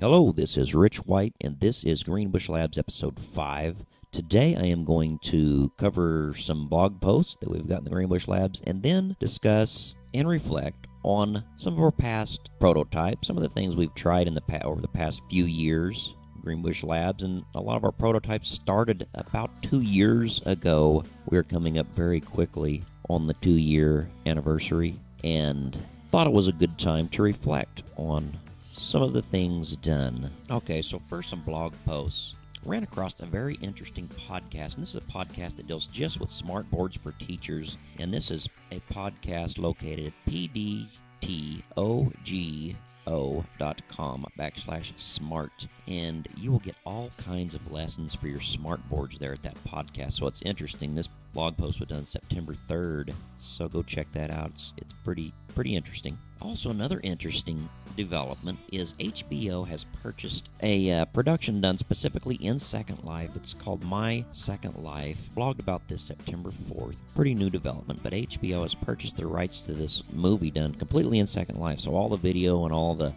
Hello, this is Rich White, and this is Greenbush Labs episode 5. Today I am going to cover some blog posts that we've got in the Greenbush Labs and then discuss and reflect on some of our past prototypes, some of the things we've tried in over the past few years. Greenbush Labs, and a lot of our prototypes started about 2 years ago. We're coming up very quickly on the 2-year anniversary and thought it was a good time to reflect on some of the things done. Okay, so first some blog posts. Ran across a very interesting podcast, and this is a podcast that deals just with smart boards for teachers, and this is a podcast located at pdtogo.com/smart, and you will get all kinds of lessons for your smart boards there at that podcast. So it's interesting. This blog post was done September 3rd, so go check that out. It's pretty interesting. Also, another interesting development is HBO has purchased a production done specifically in Second Life. It's called My Second Life. Blogged about this September 4th. Pretty new development, but HBO has purchased the rights to this movie done completely in Second Life. So all the video and all the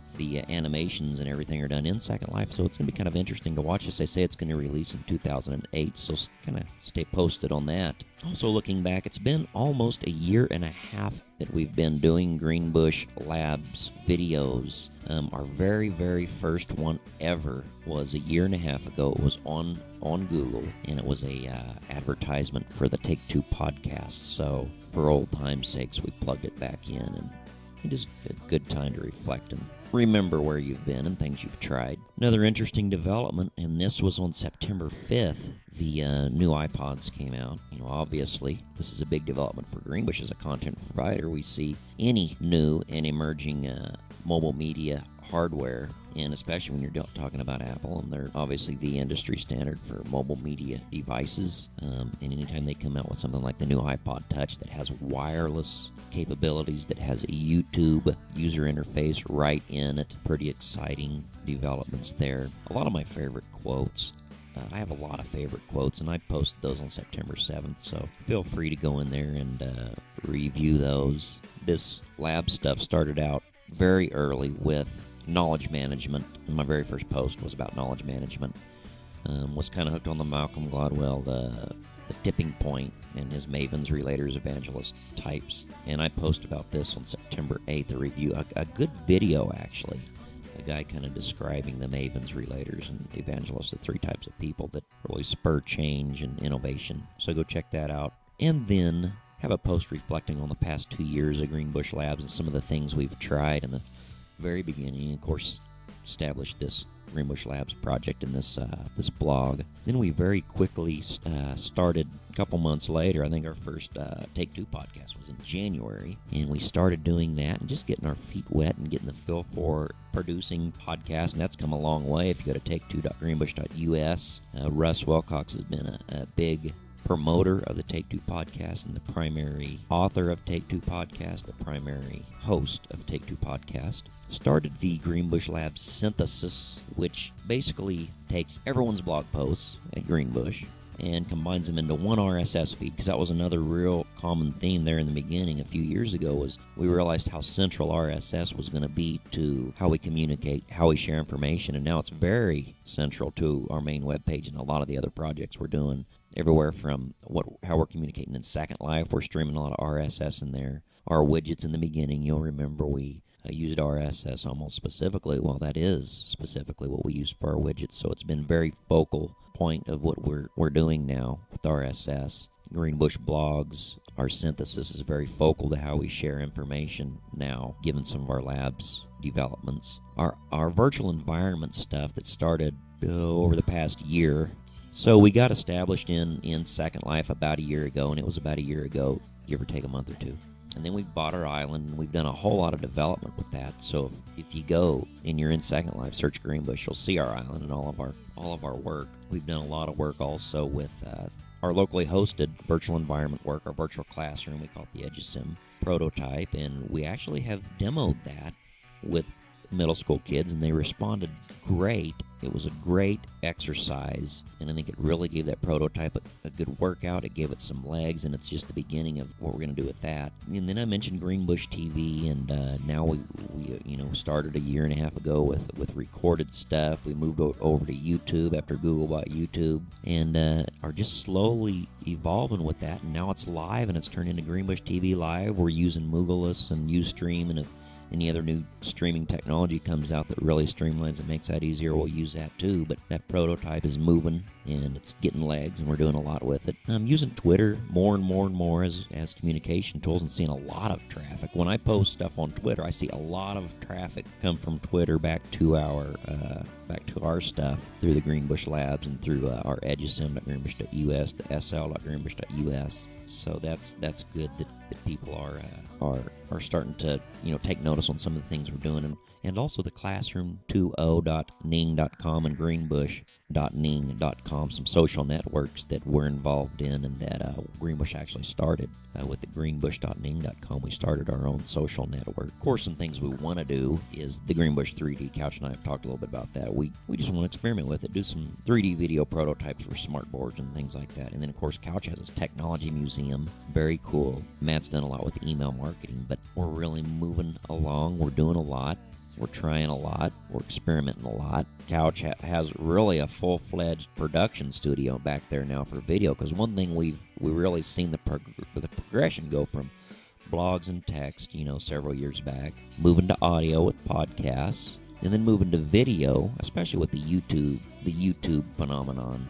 animations and everything are done in Second Life. So it's going to be kind of interesting to watch this. They say it's going to release in 2008, so kind of stay posted on that. Also, looking back, it's been almost a year and a half that we've been doing Greenbush Labs videos. Our very first one ever was a year and a half ago. It was on Google, and it was a advertisement for the Take Two podcast. So for old time's sakes, we plugged it back in, and it is a good time to reflect and remember where you've been and things you've tried. Another interesting development, and this was on September 5th, the new iPods came out. Obviously, this is a big development for Greenbush as a content provider. We see any new and emerging mobile media hardware, and especially when you're talking about Apple, and they're obviously the industry standard for mobile media devices. And anytime they come out with something like the new iPod Touch that has wireless capabilities, that has a YouTube user interface right in it, pretty exciting developments there. A lot of my favorite quotes. I have a lot of favorite quotes, and I posted those on September 7th, so feel free to go in there and review those. This lab stuff started out very early with knowledge management, and my very first post was about knowledge management. Was kind of hooked on the Malcolm Gladwell, the tipping point, and his mavens, relators, evangelist types. And I posted about this on September 8th, a review, a good video actually. A guy kind of describing the mavens, relators, and evangelists, the 3 types of people that really spur change and innovation. So go check that out. And then have a post reflecting on the past 2 years of Greenbush Labs and some of the things we've tried in the very beginning. Of course, established this Greenbush Labs project in this blog. Then we very quickly started a couple months later. I think our first Take Two podcast was in January, and we started doing that and just getting our feet wet and getting the feel for producing podcasts, and that's come a long way. If you go to take2.greenbush.us, Russ Wilcox has been a big promoter of the Take Two podcast and the primary author of Take Two podcast, the primary host of Take Two podcast. Started the Greenbush Labs synthesis, which basically takes everyone's blog posts at Greenbush and combines them into one RSS feed, because that was another real common theme there in the beginning a few years ago. Was we realized how central RSS was going to be to how we communicate, how we share information, and now it's very central to our main webpage and a lot of the other projects we're doing. Everywhere from how we're communicating in Second Life, we're streaming a lot of RSS in there. Our widgets in the beginning, you'll remember we used RSS almost specifically. Well, that is specifically what we use for our widgets, so it's been very focal point of what we're doing now with RSS. Greenbush blogs, our synthesis is very focal to how we share information now, given some of our labs developments. Our virtual environment stuff that started over the past year. So we got established in Second Life about a year ago, and it was about a year ago, give or take a month or two. And then we bought our island, and we've done a whole lot of development with that. So if you go and you're in Second Life, search Greenbush, you'll see our island and all of our work. We've done a lot of work also with our locally hosted virtual environment work, our virtual classroom. We call it the EduSim prototype, and we actually have demoed that with middle school kids, and they responded great. It was a great exercise, and I think it really gave that prototype a good workout. It gave it some legs, and it's just the beginning of what we're going to do with that. And then I mentioned Greenbush TV, and now we started a year and a half ago with recorded stuff. We moved over to YouTube after Google bought YouTube, and are just slowly evolving with that. And now it's live, and it's turned into Greenbush TV Live. We're using Moogleless and UStream, and if any other new streaming technology comes out that really streamlines and makes that easier, we'll use that too. But that prototype is moving, and it's getting legs, and we're doing a lot with it. I'm using Twitter more and more as communication tools, and seeing a lot of traffic. When I post stuff on Twitter, I see a lot of traffic come from Twitter back to our stuff through the Greenbush Labs and through our edgesym.greenbush.us, the sl.greenbush.us. So that's good that people are starting to take notice on some of the things we're doing, and also the classroom20.ning.com and greenbush.ning.com, some social networks that we're involved in, and that Greenbush actually started with the greenbush.ning.com. We started our own social network. Of course, some things we want to do is the Greenbush 3D. Couch and I have talked a little bit about that. We just want to experiment with it, do some 3D video prototypes for smartboards and things like that. And then, of course, Couch has his technology museum. Very cool. Matt's done a lot with email marketing, but we're really moving along. We're doing a lot. We're trying a lot. We're experimenting a lot. Couch has really a full-fledged production studio back there now for video, because one thing we've really seen the progression go from blogs and text, several years back, moving to audio with podcasts, and then moving to video, especially with the YouTube phenomenon.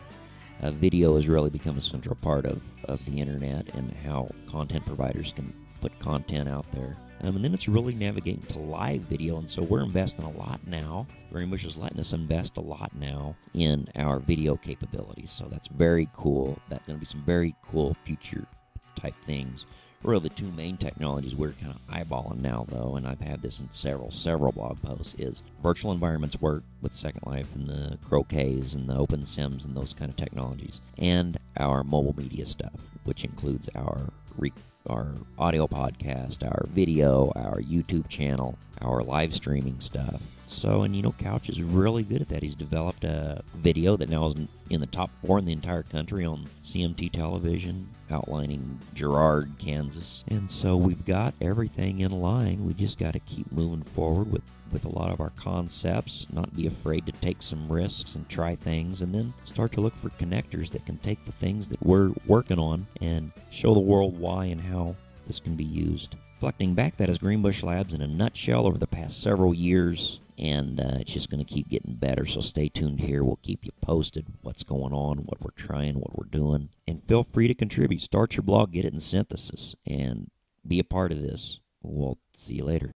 Video has really become a central part of the internet and how content providers can put content out there. And then it's really navigating to live video, and so we're investing a lot now. Greenbush is letting us invest a lot now in our video capabilities, so that's very cool. That's going to be some very cool future type things. Really, the two main technologies we're kind of eyeballing now, though, and I've had this in several blog posts, is virtual environments work with Second Life and the Croquets and the OpenSims and those kind of technologies, and our mobile media stuff, which includes our audio podcast, our video, our YouTube channel, our live streaming stuff. So, and Couch is really good at that. He's developed a video that now is in the top 4 in the entire country on CMT television, outlining Girard, Kansas. And so we've got everything in line. We just got to keep moving forward with a lot of our concepts, not be afraid to take some risks and try things, and then start to look for connectors that can take the things that we're working on and show the world why and how this can be used. Reflecting back, that is Greenbush Labs in a nutshell over the past several years, and it's just going to keep getting better, so stay tuned here. We'll keep you posted what's going on, what we're trying, what we're doing, and feel free to contribute. Start your blog, get it in synthesis, and be a part of this. We'll see you later.